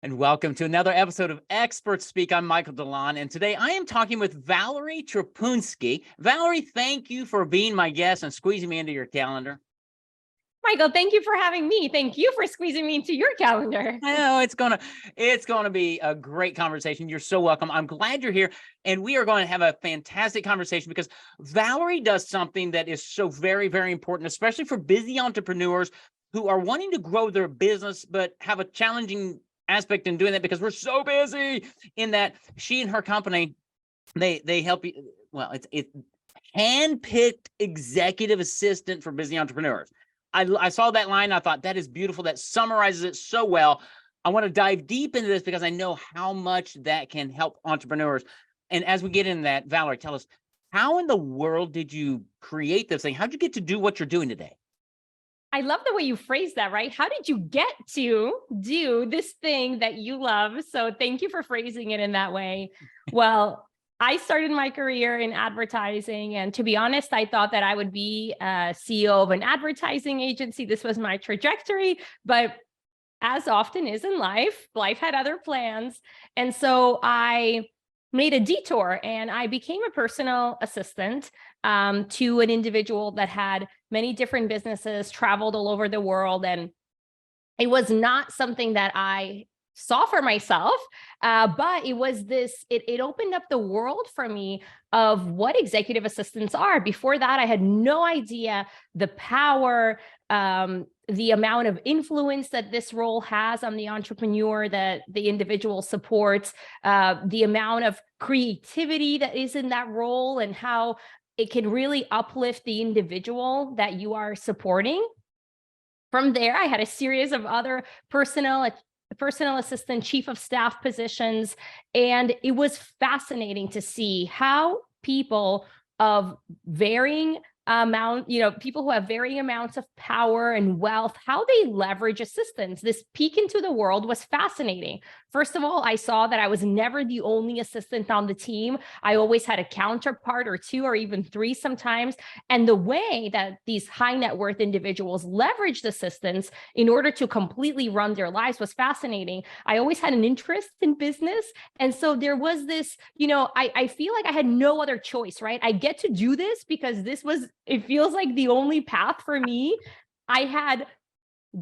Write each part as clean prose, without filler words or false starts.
And welcome to another episode of Expert Speak. I'm Michael DeLon, and today I am talking with Valerie Trapunsky. Valerie, thank you for being my guest and squeezing me into your calendar. Michael, thank you for having me. Thank you for squeezing me into your calendar. I know it's gonna be a great conversation. You're so welcome. I'm glad you're here, and we are going to have a fantastic conversation because Valerie does something that is so very, very important, especially for busy entrepreneurs who are wanting to grow their business but have a challenging aspect in doing that because we're so busy. In that, she and her company, they help you. Well, it's hand-picked executive assistant for busy entrepreneurs. I saw that line. I thought that is beautiful. That summarizes it so well. I want to dive deep into this because I know how much that can help entrepreneurs. And as we get into that, Valerie, tell us, how in the world did you create this thing? How'd you get to do what you're doing today? I love the way you phrased that, right? How did you get to do this thing that you love? So thank you for phrasing it in that way. Well, I started my career in advertising, and to be honest, I thought that I would be a CEO of an advertising agency. This was my trajectory, but as often is in life had other plans. And so I made a detour and I became a personal assistant to an individual that had many different businesses, traveled all over the world. And it was not something that I saw for myself, but it was it opened up the world for me of what executive assistants are. Before that, I had no idea the power, the amount of influence that this role has on the entrepreneur that the individual supports, the amount of creativity that is in that role, and how it can really uplift the individual that you are supporting. From there, I had a series of other personal assistant, chief of staff positions, and it was fascinating to see how people of varying people who have varying amounts of power and wealth, how they leverage assistants. This peek into the world was fascinating. First of all, I saw that I was never the only assistant on the team. I always had a counterpart or two or even three sometimes. And the way that these high net worth individuals leveraged assistants in order to completely run their lives was fascinating. I always had an interest in business. And so there was this, I feel like I had no other choice, right? I get to do this because it feels like the only path for me. I had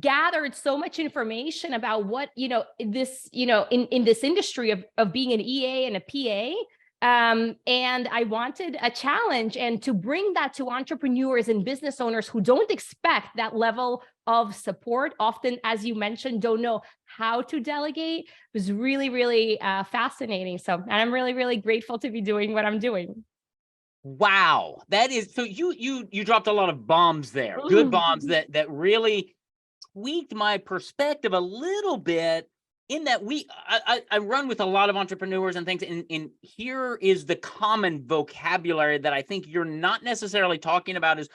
gathered so much information about what, in this industry of being an EA and a PA. And I wanted a challenge, and to bring that to entrepreneurs and business owners who don't expect that level of support, often, as you mentioned, don't know how to delegate, was really, really fascinating. And I'm really, really grateful to be doing what I'm doing. Wow, that is so. You dropped a lot of bombs there, good bombs that really tweaked my perspective a little bit. In that I run with a lot of entrepreneurs and things, and here is the common vocabulary that I think you're not necessarily talking about is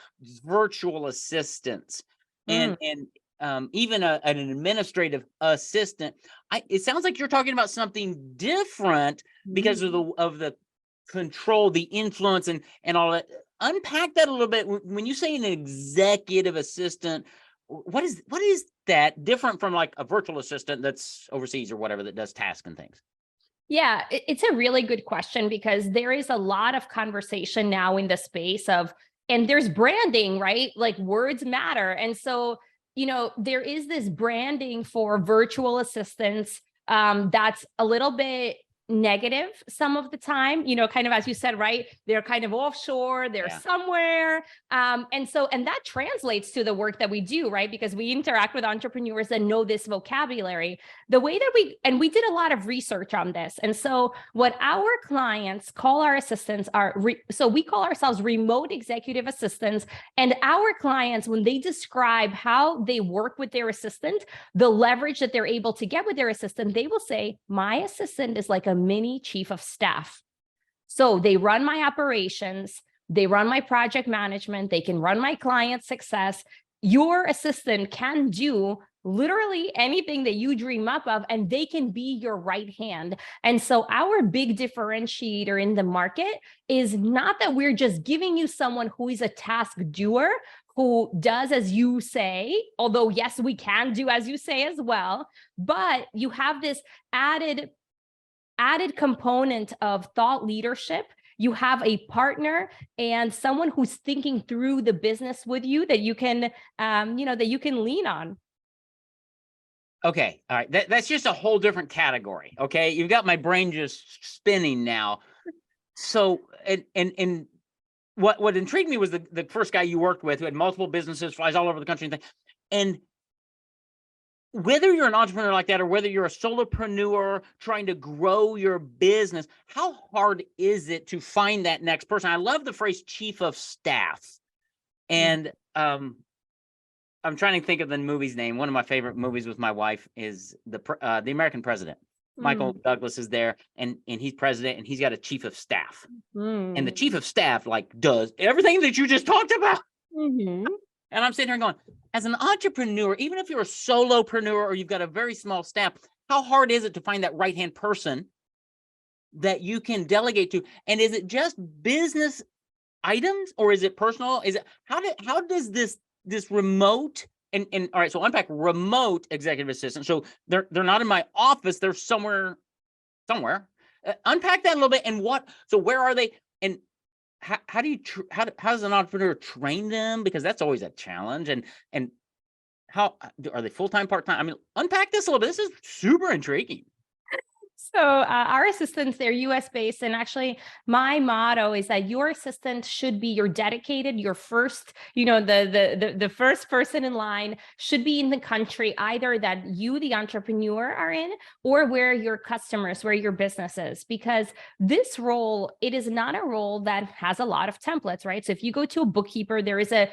virtual assistants and even an administrative assistant. It sounds like you're talking about something different because of the control, the influence, and all that. Unpack that a little bit. When you say an executive assistant, what is that different from like a virtual assistant that's overseas or whatever that does tasks and things? Yeah, it's a really good question, because there is a lot of conversation now in the space and there's branding, right? Like, words matter. And so, there is this branding for virtual assistants that's a little bit negative some of the time, kind of, as you said, right? They're kind of offshore, they're somewhere. And that translates to the work that we do, right? Because we interact with entrepreneurs that know this vocabulary. The way that we did a lot of research on this. And so what our clients call our assistants so we call ourselves remote executive assistants. And our clients, when they describe how they work with their assistant, the leverage that they're able to get with their assistant, they will say, my assistant is like a mini chief of staff. So they run my operations, they run my project management, they can run my client success. Your assistant can do literally anything that you dream up of, and they can be your right hand. And so our big differentiator in the market is not that we're just giving you someone who is a task doer, who does as you say, although yes, we can do as you say as well, but you have this added component of thought leadership. You have a partner and someone who's thinking through the business with you that you can, that you can lean on. Okay. All right. That's just a whole different category. Okay. You've got my brain just spinning now. So, and what intrigued me was the first guy you worked with who had multiple businesses, flies all over the country. And whether you're an entrepreneur like that, or whether you're a solopreneur trying to grow your business, how hard is it to find that next person? I love the phrase chief of staff. And, I'm trying to think of the movie's name. One of my favorite movies with my wife is the American President. Michael Douglas is there, and he's president, and he's got a chief of staff. And the chief of staff does everything that you just talked about. And I'm sitting here going, as an entrepreneur, even if you're a solopreneur or you've got a very small staff, how hard is it to find that right-hand person that you can delegate to? And is it just business items, or is it personal? Is it how does this remote and all right, so unpack remote executive assistant. So they're not in my office, they're somewhere. Unpack that a little bit. And where are they? And how do you how does an entrepreneur train them? Because that's always a challenge. And how are they full-time, part-time? I mean, unpack this a little bit. This is super intriguing. So our assistants, they're US based. And actually my motto is that your assistant should be your dedicated, your first, the first person in line should be in the country, either that you, the entrepreneur, are in, or where your customers, where your business is. Because this role, it is not a role that has a lot of templates, right? So if you go to a bookkeeper, there is an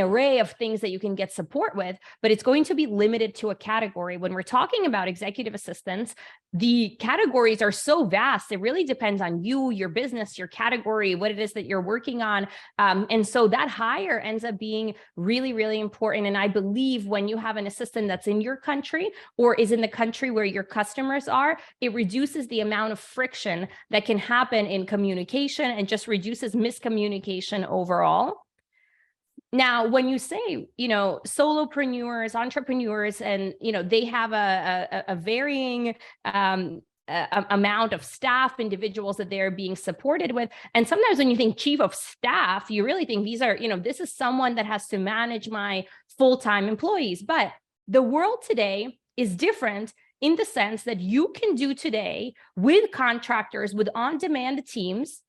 array of things that you can get support with, but it's going to be limited to a category. When we're talking about executive assistants, the categories are so vast. It really depends on you, your business, your category, what it is that you're working on. And so that hire ends up being really, really important. And I believe when you have an assistant that's in your country or is in the country where your customers are, it reduces the amount of friction that can happen in communication and just reduces miscommunication overall. Now, when you say, solopreneurs, entrepreneurs, and, they have a varying amount of staff, individuals that they're being supported with. And sometimes when you think chief of staff, you really think these are, this is someone that has to manage my full-time employees. But the world today is different in the sense that you can do today with contractors, with on-demand teams,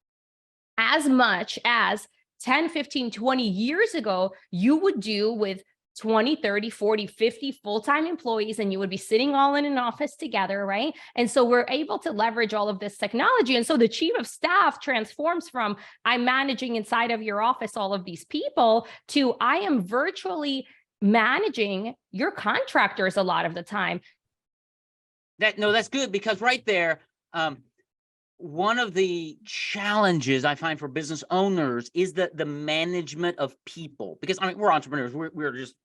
as much as 10, 15, 20 years ago, you would do with 20, 30, 40, 50 full-time employees, and you would be sitting all in an office together, right? And so we're able to leverage all of this technology. And so the chief of staff transforms from I'm managing inside of your office all of these people to I am virtually managing your contractors a lot of the time. That's good, because right there, one of the challenges I find for business owners is the management of people, because we're entrepreneurs.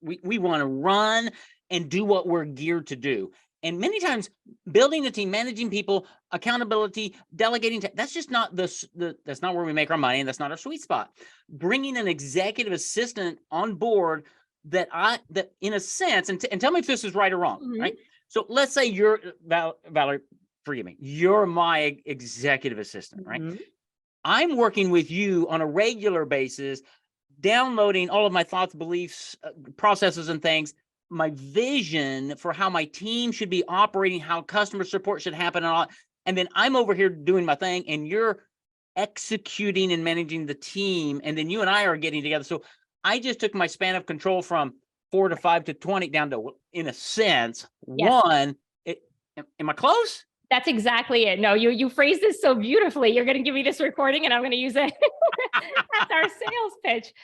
We want to run and do what we're geared to do. And many times building a team, managing people, accountability, delegating, that's just not that's not where we make our money. And that's not our sweet spot. Bringing an executive assistant on board that in a sense, and tell me if this is right or wrong, right? So let's say you're Valerie, forgive me, you're my executive assistant, right? I'm working with you on a regular basis, downloading all of my thoughts, beliefs, processes, and things, my vision for how my team should be operating, how customer support should happen, and all. And then I'm over here doing my thing, and you're executing and managing the team, and then you and I are getting together. So I just took my span of control from 4 to 5 to 20 down to, in a sense, Yes. one. Am I close? That's exactly it. No, you phrased this so beautifully. You're going to give me this recording and I'm going to use it. That's our sales pitch.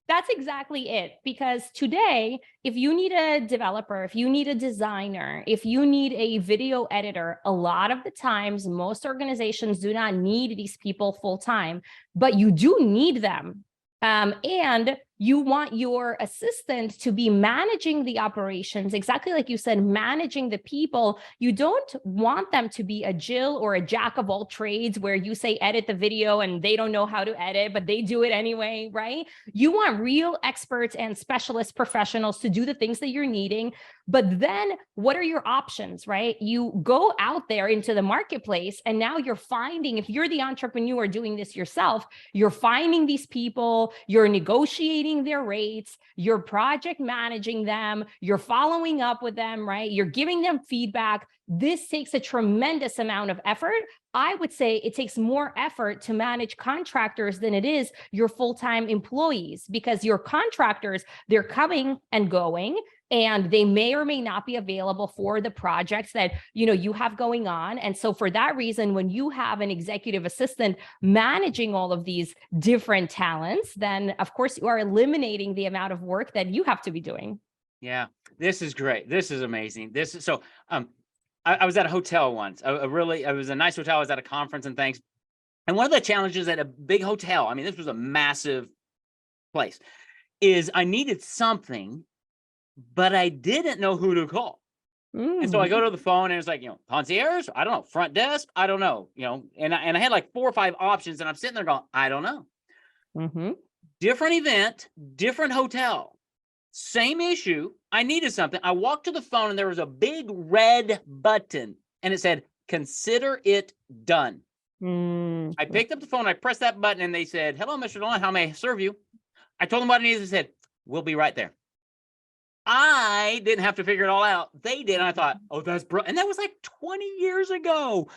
That's exactly it. Because today, if you need a developer, if you need a designer, if you need a video editor, a lot of the times, most organizations do not need these people full time, but you do need them. And You want your assistant to be managing the operations, exactly like you said, managing the people. You don't want them to be a Jill or a jack of all trades where you say edit the video and they don't know how to edit, but they do it anyway, right? You want real experts and specialist professionals to do the things that you're needing. But then what are your options, right? You go out there into the marketplace and now you're finding, if you're the entrepreneur doing this yourself, you're finding these people, you're negotiating their rates, you're project managing them, you're following up with them, right? You're giving them feedback. This takes a tremendous amount of effort. I would say it takes more effort to manage contractors than it is your full-time employees, because your contractors, they're coming and going, and they may or may not be available for the projects that you have going on. And so for that reason, when you have an executive assistant managing all of these different talents, then of course you are eliminating the amount of work that you have to be doing. Yeah, this is great. This is amazing. This is so. I was at a hotel once. It was a nice hotel. I was at a conference and things. And one of the challenges at a big hotel, I mean, this was a massive place, is I needed something, but I didn't know who to call. And so I go to the phone and it's like, concierge, I don't know, front desk, I don't know, and I had like 4 or 5 options, and I'm sitting there going, I don't know. Different event, different hotel, same issue. I needed something. I walked to the phone and there was a big red button and it said, consider it done. I picked up the phone, I pressed that button, and they said, hello, Mr. Delan, how may I serve you? I told them what I needed. They said, we'll be right there. I didn't have to figure it all out. They did. And I thought, oh, that's brilliant. And that was like 20 years ago.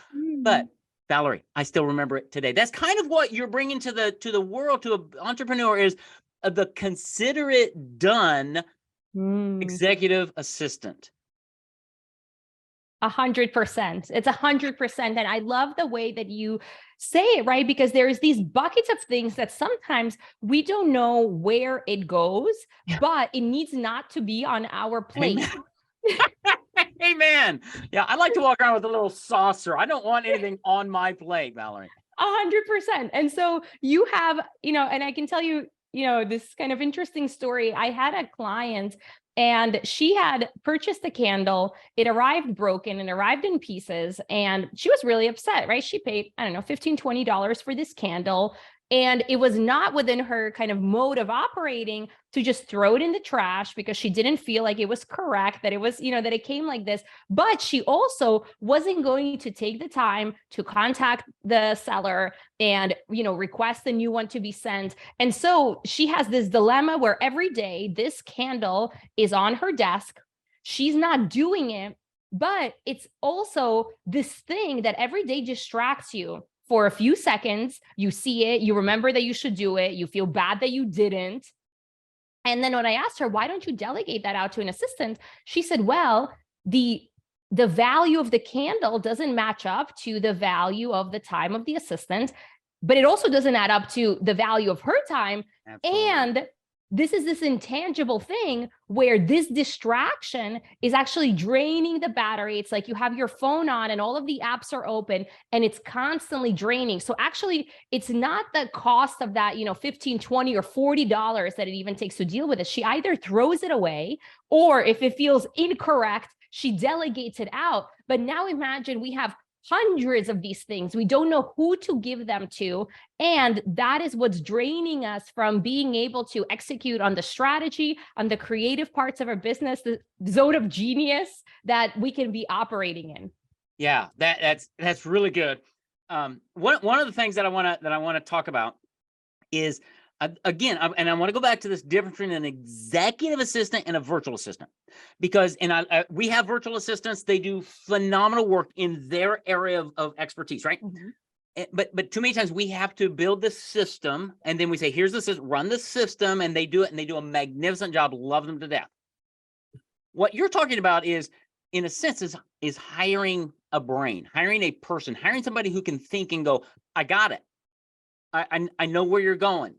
But Valerie, I still remember it today. That's kind of what you're bringing to the world, to an entrepreneur, is the consider it done executive assistant. 100%. It's 100%. And I love the way that you say it, right? Because there's these buckets of things that sometimes we don't know where it goes, but it needs not to be on our plate. Amen. Yeah, I like to walk around with a little saucer. I don't want anything on my plate, Valerie. 100%. And so you have, and I can tell you, this kind of interesting story. I had a client and she had purchased a candle. It arrived broken and arrived in pieces. And she was really upset, right? She paid, I don't know, $15, $20 for this candle. And it was not within her kind of mode of operating to just throw it in the trash because she didn't feel like it was correct, that it was, that it came like this. But she also wasn't going to take the time to contact the seller and, request a new one to be sent. And so she has this dilemma where every day this candle is on her desk. She's not doing it, but it's also this thing that every day distracts you. For a few seconds, you see it, you remember that you should do it, you feel bad that you didn't. And then when I asked her, why don't you delegate that out to an assistant? She said, well, the value of the candle doesn't match up to the value of the time of the assistant, but it also doesn't add up to the value of her time. Absolutely. And this is this intangible thing where this distraction is actually draining the battery. It's like you have your phone on and all of the apps are open and it's constantly draining. So actually it's not the cost of that, $15, $20 or $40 that it even takes to deal with it. She either throws it away, or if it feels incorrect, she delegates it out. But now imagine we have hundreds of these things. We don't know who to give them to. And that is what's draining us from being able to execute on the strategy, on the creative parts of our business, the zone of genius that we can be operating in. Yeah, that's really good. One of the things that I want to talk about is, again, and I want to go back to this difference between an executive assistant and a virtual assistant, because we have virtual assistants. They do phenomenal work in their area of expertise, right? But too many times we have to build the system, and then we say, here's the system, run the system, and they do it, and they do a magnificent job. Love them to death. What you're talking about is, in a sense, is hiring a brain, hiring a person, hiring somebody who can think and go, I got it. I know where you're going.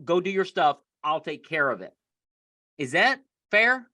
Go do your stuff. I'll take care of it. Is that fair?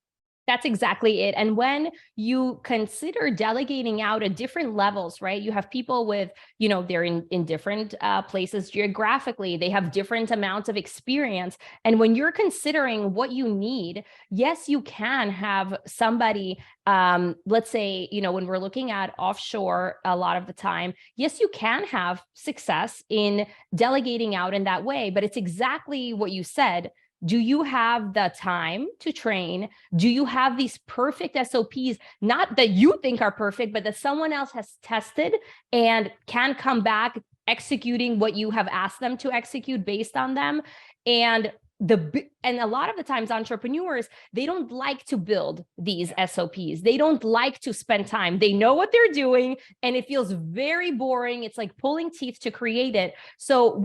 That's exactly it. And when you consider delegating out at different levels, right? You have people with, they're in different places geographically, they have different amounts of experience. And when you're considering what you need, yes, you can have somebody, let's say, when we're looking at offshore a lot of the time, yes, you can have success in delegating out in that way, but it's exactly what you said. Do you have the time to train? Do you have these perfect SOPs, not that you think are perfect, but that someone else has tested and can come back executing what you have asked them to execute based on them? And a lot of the times entrepreneurs, they don't like to build these SOPs. They don't like to spend time. They know what they're doing and it feels very boring. It's like pulling teeth to create it. So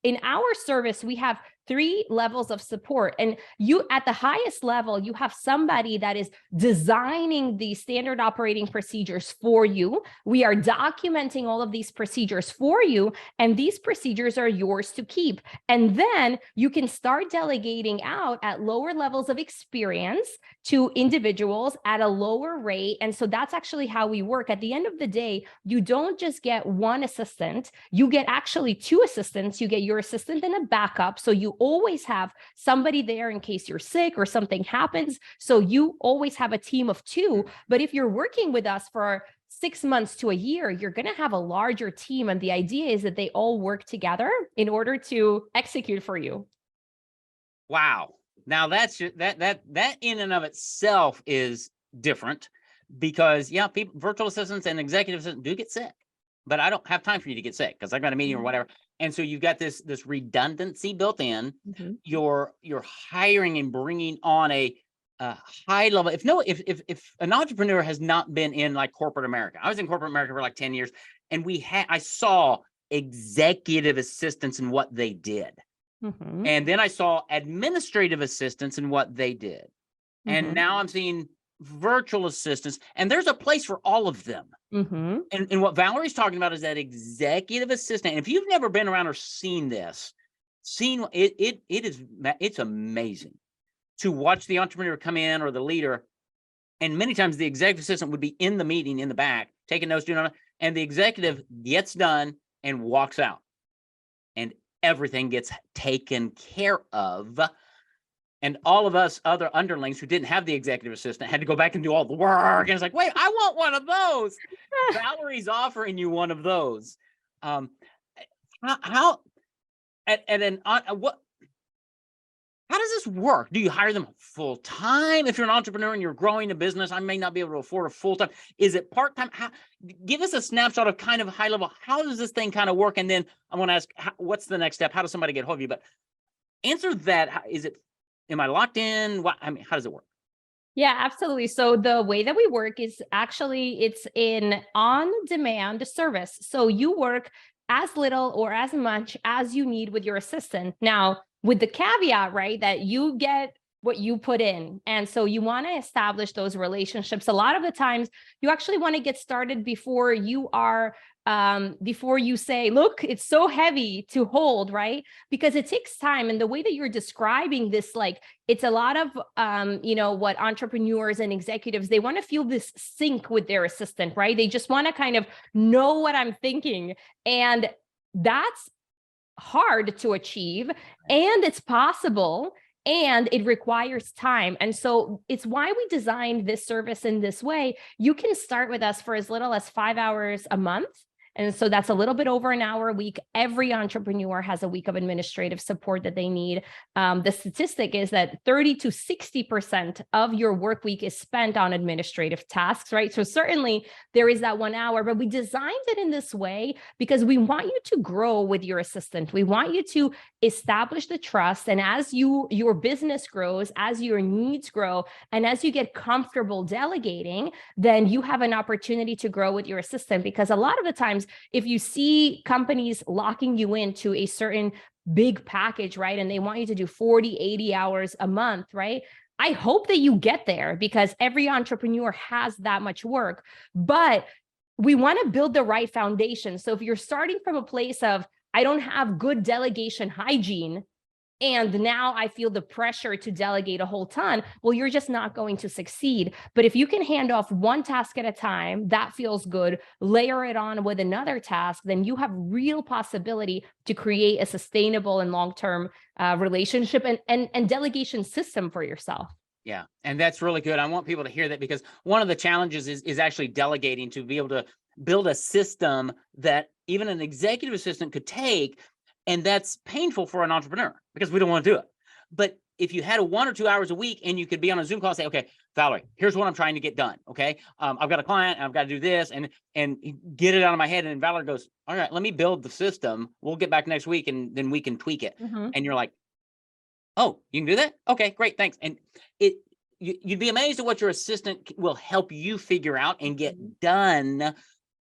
in our service, we have 3 levels of support. And you, at the highest level, you have somebody that is designing the standard operating procedures for you. We are documenting all of these procedures for you, and these procedures are yours to keep. And then you can start delegating out at lower levels of experience to individuals at a lower rate. And so that's actually how we work. At the end of the day, you don't just get one assistant, you get actually 2 assistants. You get your assistant and a backup. So you always have somebody there in case you're sick or something happens. So you always have a team of 2. But if you're working with us for 6 months to a year, you're going to have a larger team. And the idea is that they all work together in order to execute for you. Wow. Now that in and of itself is different because people, virtual assistants and executive assistants do get sick, but I don't have time for you to get sick because I've got a meeting or whatever. And so you've got this redundancy built in. You're hiring and bringing on a high level. If an entrepreneur has not been in like corporate America, I was in corporate America for like 10 years, and I saw executive assistants and what they did. And then I saw administrative assistants and what they did. And now I'm seeing virtual assistants, and there's a place for all of them. And what Valerie's talking about is that executive assistant. And if you've never been around or seen this, it's amazing to watch the entrepreneur come in or the leader. And many times the executive assistant would be in the meeting in the back, taking notes, and the executive gets done and walks out. And everything gets taken care of. And all of us other underlings who didn't have the executive assistant had to go back and do all the work. And it's like, wait, I want one of those. Valerie's offering you one of those. How does this work? Do you hire them full time? If you're an entrepreneur and you're growing a business, I may not be able to afford a full time. Is it part time? Give us a snapshot of kind of high level. How does this thing kind of work? And then I want to ask, what's the next step? How does somebody get hold of you? But answer that. Am I locked in? How does it work? Yeah, absolutely. So the way that we work is actually it's an on-demand service. So you work as little or as much as you need with your assistant. Now, with the caveat, right, that you get what you put in. And so you want to establish those relationships. A lot of the times you actually want to get started before you are before you say, look, it's so heavy to hold, right? Because it takes time. And the way that you're describing this, like, it's a lot of, what entrepreneurs and executives, they want to feel this sync with their assistant, right? They just want to kind of know what I'm thinking. And that's hard to achieve, and it's possible, and it requires time. And so it's why we designed this service in this way. You can start with us for as little as 5 hours a month. And so that's a little bit over an hour a week. Every entrepreneur has a week of administrative support that they need. The statistic is that 30 to 60% of your work week is spent on administrative tasks, right? So certainly there is that 1 hour, but we designed it in this way because we want you to grow with your assistant. We want you to establish the trust. And as your business grows, as your needs grow, and as you get comfortable delegating, then you have an opportunity to grow with your assistant. Because a lot of the times, if you see companies locking you into a certain big package, right, and they want you to do 40, 80 hours a month, right? I hope that you get there because every entrepreneur has that much work, but we want to build the right foundation. So if you're starting from a place of, I don't have good delegation hygiene, and now I feel the pressure to delegate a whole ton. Well, you're just not going to succeed. But if you can hand off one task at a time, that feels good, layer it on with another task, then you have real possibility to create a sustainable and long-term relationship and delegation system for yourself. Yeah. And that's really good. I want people to hear that, because one of the challenges is actually delegating, to be able to build a system that even an executive assistant could take. And that's painful for an entrepreneur, because we don't want to do it. But if you had 1 or 2 hours a week and you could be on a Zoom call and say, okay, Valerie, here's what I'm trying to get done. Okay. I've got a client and I've got to do this and get it out of my head. And Valerie goes, all right, let me build the system. We'll get back next week and then we can tweak it. And you're like, oh, you can do that? Okay, great. Thanks. And you'd be amazed at what your assistant will help you figure out and get done,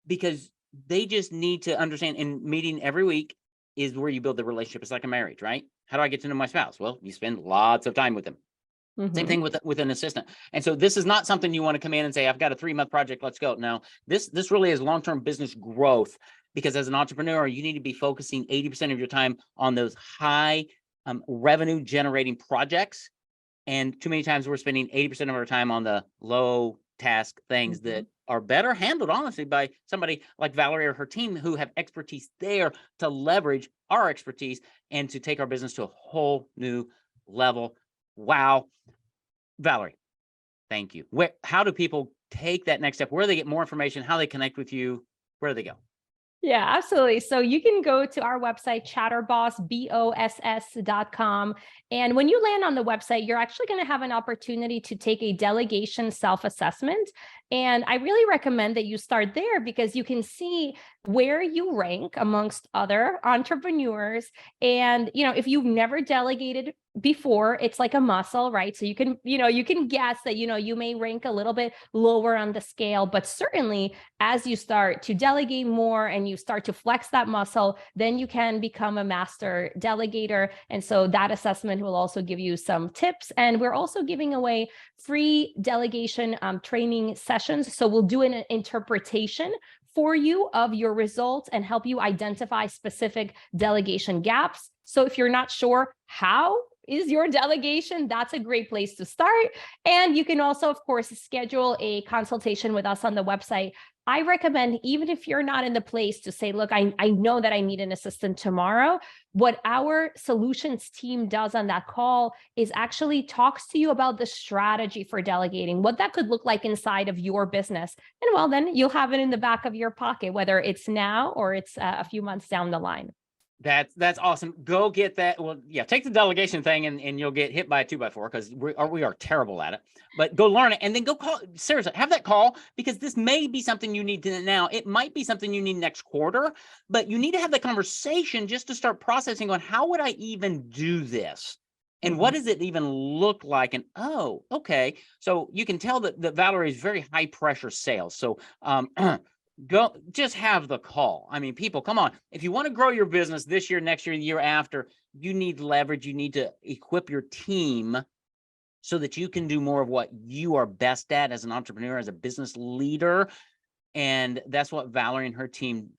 because they just need to understand. And meeting every week is where you build the relationship. It's like a marriage, right? How do I get to know my spouse? Well, you spend lots of time with them. Same thing with an assistant. And so this is not something you want to come in and say, I've got a 3-month project, let's go. No, this really is long-term business growth, because as an entrepreneur, you need to be focusing 80% of your time on those high revenue generating projects. And too many times we're spending 80% of our time on the low task things that are better handled, honestly, by somebody like Valerie or her team, who have expertise there to leverage our expertise and to take our business to a whole new level. Wow. Valerie, thank you. How do people take that next step? Where do they get more information? How do they connect with you? Where do they go? Yeah, absolutely. So you can go to our website, ChatterBoss.com. And when you land on the website, you're actually going to have an opportunity to take a delegation self-assessment. And I really recommend that you start there, because you can see where you rank amongst other entrepreneurs. And, if you've never delegated before, it's like a muscle, right? So you can guess that, you may rank a little bit lower on the scale, but certainly as you start to delegate more and you start to flex that muscle, then you can become a master delegator. And so that assessment will also give you some tips. And we're also giving away free delegation training sessions. So we'll do an interpretation for you of your results and help you identify specific delegation gaps. So if you're not sure how is your delegation, that's a great place to start. And you can also, of course, schedule a consultation with us on the website. I recommend, even if you're not in the place to say, look, I know that I need an assistant tomorrow, what our solutions team does on that call is actually talks to you about the strategy for delegating, what that could look like inside of your business. And well, then you'll have it in the back of your pocket, whether it's now or it's a few months down the line. That's awesome. Go get that. Well, yeah, take the delegation thing and you'll get hit by a 2x4, because we are terrible at it. But go learn it and then go call. Seriously, have that call, because this may be something you need to now. It might be something you need next quarter, but you need to have the conversation just to start processing on, how would I even do this? And what does it even look like? And oh, okay. So you can tell that Valerie is very high pressure sales. So go just have the call. I mean, people, come on. If you want to grow your business this year, next year, the year after, you need leverage. You need to equip your team so that you can do more of what you are best at as an entrepreneur, as a business leader. And that's what Valerie and her team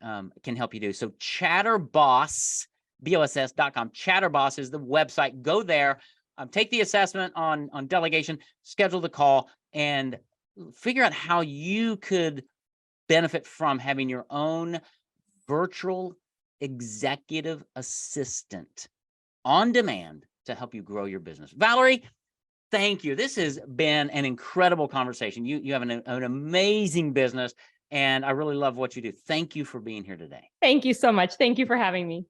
can help you do. So ChatterBoss, BOSS.com. ChatterBoss is the website. Go there, take the assessment on delegation, schedule the call, and figure out how you could benefit from having your own virtual executive assistant on demand to help you grow your business. Valerie, thank you. This has been an incredible conversation. You have an amazing business, and I really love what you do. Thank you for being here today. Thank you so much. Thank you for having me.